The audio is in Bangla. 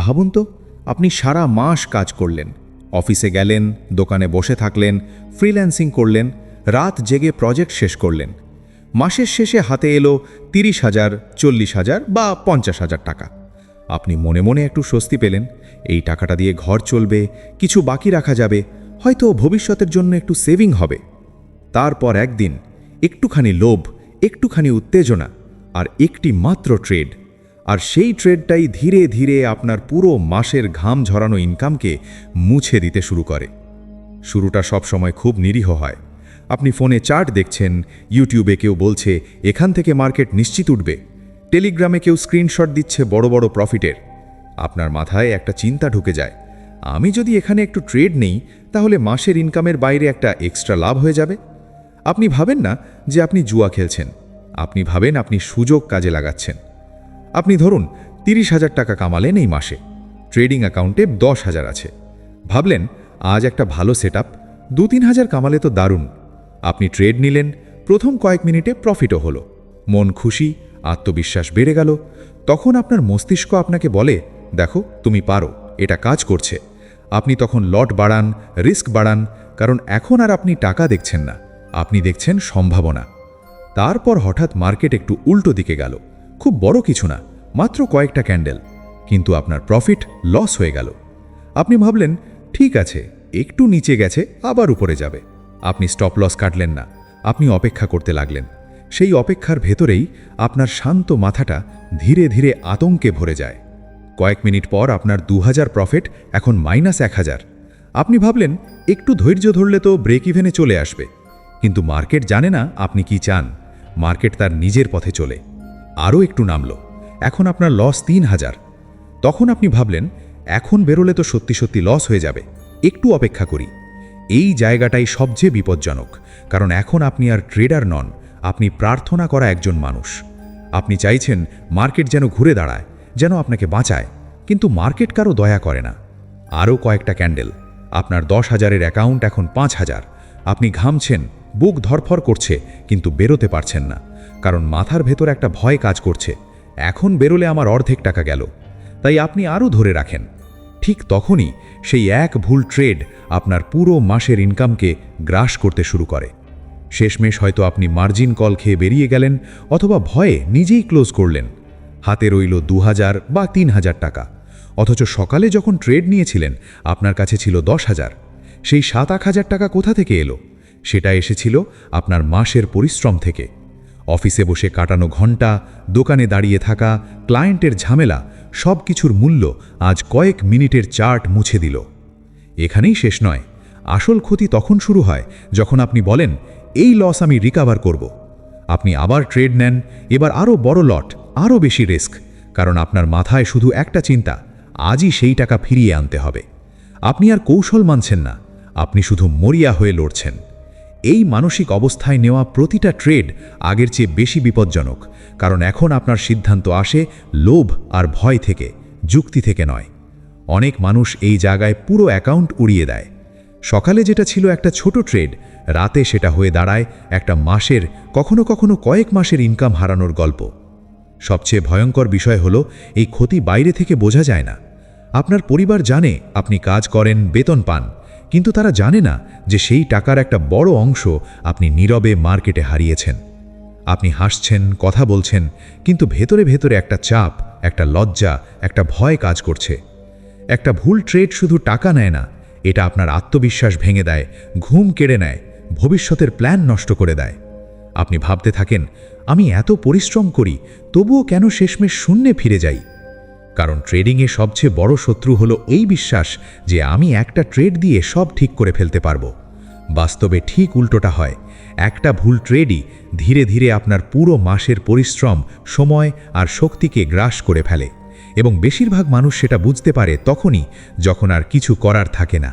ভাবুন তো, আপনি সারা মাস কাজ করলেন, অফিসে গেলেন, দোকানে বসে থাকলেন, ফ্রিল্যান্সিং করলেন, রাত জেগে প্রজেক্ট শেষ করলেন। মাসের শেষে হাতে এলো 30,000, 40,000 বা 50,000 টাকা। আপনি মনে মনে একটু স্বস্তি পেলেন, এই টাকাটা দিয়ে ঘর চলবে, কিছু বাকি রাখা যাবে, হয়তো ভবিষ্যতের জন্য একটু সেভিং হবে। তারপর একদিন একটুখানি লোভ, একটুখানি উত্তেজনা আর একটি মাত্র ট্রেড, আর সেই ট্রেডটাই ধীরে ধীরে আপনার পুরো মাসের ঘাম ঝরানো ইনকামকে মুছে দিতে শুরু করে। শুরুটা সবসময় খুব নিরীহ হয়। আপনি ফোনে চার্ট দেখছেন, ইউটিউবে কেউ বলছে এখান থেকে মার্কেট নিশ্চিত উঠবে, টেলিগ্রামে কেউ স্ক্রিনশট দিচ্ছে বড় বড় প্রফিটের। আপনার মাথায় একটা চিন্তা ঢুকে যায়, আমি যদি এখানে একটু ট্রেড নেই তাহলে মাসের ইনকামের বাইরে একটা এক্সট্রা লাভ হয়ে যাবে। আপনি ভাবেন না যে আপনি জুয়া খেলছেন, আপনি ভাবেন আপনি সুযোগ কাজে লাগাচ্ছেন। আপনি ধরুন 30,000 টাকা কামালেন এই মাসে, ট্রেডিং অ্যাকাউন্টে 10,000 আছে। ভাবলেন আজ একটা ভালো সেটআপ, 2-3 হাজার কামালে তো দারুণ। আপনি ট্রেড নিলেন, প্রথম কয়েক মিনিটে প্রফিটও হলো, মন খুশি, আত্মবিশ্বাস বেড়ে গেল। তখন আপনার মস্তিষ্ক আপনাকে বলে, দেখো তুমি পারো, এটা কাজ করছে। আপনি তখন লট বাড়ান, রিস্ক বাড়ান, কারণ এখন আর আপনি টাকা দেখছেন না, আপনি দেখছেন সম্ভাবনা। তারপর হঠাৎ মার্কেট একটু উল্টো দিকে গেল, খুব বড় কিছু না, মাত্র কয়েকটা ক্যান্ডেল, কিন্তু আপনার প্রফিট লস হয়ে গেল। আপনি ভাবলেন ঠিক আছে, একটু নিচে গেছে, আবার উপরে যাবে। আপনি স্টপ লস কাটলেন না, আপনি অপেক্ষা করতে লাগলেন। সেই অপেক্ষার ভেতরেই আপনার শান্ত মাথাটা ধীরে ধীরে আতঙ্কে ভরে যায়। কয়েক মিনিট পর আপনার 2,000 প্রফিট এখন -1,000। আপনি ভাবলেন একটু ধৈর্য ধরলে তো ব্রেক ইভেনে চলে আসবে, কিন্তু মার্কেট জানে না আপনি কি চান। মার্কেট তার নিজের পথে চলে, আরও একটু নামল, এখন আপনার লস 3,000। তখন আপনি ভাবলেন এখন বেরোলে তো সত্যি সত্যি লস হয়ে যাবে, একটু অপেক্ষা করি। এই জায়গাটাই সবচেয়ে বিপজ্জনক, কারণ এখন আপনি আর ট্রেডার নন, আপনি প্রার্থনা করা একজন মানুষ। আপনি চাইছেন মার্কেট যেন ঘুরে দাঁড়ায়, যেন আপনাকে বাঁচায়, কিন্তু মার্কেট কারো দয়া করে না। আরও কয়েকটা ক্যান্ডেল, আপনার 10,000-এর অ্যাকাউন্ট এখন 5,000। আপনি ঘামছেন, বুক ধরফর করছে, কিন্তু বেরোতে পারছেন না, কারণ মাথার ভেতর একটা ভয় কাজ করছে, এখন বেরোলে আমার অর্ধেক টাকা গেল। তাই আপনি আরও ধরে রাখেন। ঠিক তখনই সেই এক ভুল ট্রেড আপনার পুরো মাসের ইনকামকে গ্রাস করতে শুরু করে। শেষমেশ হয়তো আপনি মার্জিন কল খেয়ে বেরিয়ে গেলেন, অথবা ভয়ে নিজেই ক্লোজ করলেন। হাতে রইল 2,000 বা 3,000 টাকা, অথচ সকালে যখন ট্রেড নিয়েছিলেন আপনার কাছে ছিল 10,000। সেই 7-8 হাজার টাকা কোথা থেকে এলো? সেটা এসেছিল আপনার মাসের পরিশ্রম থেকে। অফিসে বসে কাটানো ঘন্টা, দোকানে দাঁড়িয়ে থাকা, ক্লায়েন্টের ঝামেলা, সব কিছুর মূল্য আজ কয়েক মিনিটের চার্ট মুছে দিল। এখানেই শেষ নয়, আসল ক্ষতি তখন শুরু হয় যখন আপনি বলেন এই লস আমি রিকাভার করব। আপনি আবার ট্রেড নেন, এবার আরও বড় লট, আরও বেশি রিস্ক, কারণ আপনার মাথায় শুধু একটা চিন্তা, আজই সেই টাকা ফিরিয়ে আনতে হবে। আপনি আর কৌশল মানছেন না, আপনি শুধু মরিয়া হয়ে লড়ছেন। এই মানসিক অবস্থায় নেওয়া প্রতিটা ট্রেড আগের চেয়ে বেশি বিপজ্জনক, কারণ এখন আপনার সিদ্ধান্ত আসে লোভ আর ভয় থেকে, যুক্তি থেকে নয়। অনেক মানুষ এই জায়গায় পুরো অ্যাকাউন্ট উড়িয়ে দেয়। সকালে যেটা ছিল একটা ছোট ট্রেড, রাতে সেটা হয়ে দাঁড়ায় একটা মাসের, কখনো কখনো কয়েক মাসের ইনকাম হারানোর গল্প। সবচেয়ে ভয়ঙ্কর বিষয় হলো এই ক্ষতি বাইরে থেকে বোঝা যায় না। আপনার পরিবার জানে আপনি কাজ করেন, বেতন পান, কিন্তু তারা জানে না যে সেই টাকার একটা বড় অংশ আপনি নীরবে মার্কেটে হারিয়েছেন। আপনি হাসছেন, কথা বলছেন, কিন্তু ভেতরে ভেতরে একটা চাপ, একটা লজ্জা, একটা ভয় কাজ করছে। একটা ভুল ট্রেড শুধু টাকা নেয় না, এটা আপনার আত্মবিশ্বাস ভেঙে দেয়, ঘুম কেড়ে নেয়, ভবিষ্যতের প্ল্যান নষ্ট করে দেয়। আপনি ভাবতে থাকেন আমি এত পরিশ্রম করি, তবুও কেন শেষমেশ শূন্যে ফিরে যাই? কারণ ট্রেডিংয়ে সবচেয়ে বড় শত্রু হলো এই বিশ্বাস যে আমি একটা ট্রেড দিয়ে সব ঠিক করে ফেলতে পারবো। বাস্তবে ঠিক উল্টোটা হয়। একটা ভুল ট্রেডই ধীরে ধীরে আপনার পুরো মাসের পরিশ্রম, সময় আর শক্তিকে গ্রাস করে ফেলে, এবং বেশিরভাগ মানুষ সেটা বুঝতে পারে তখনই যখন আর কিছু করার থাকে না।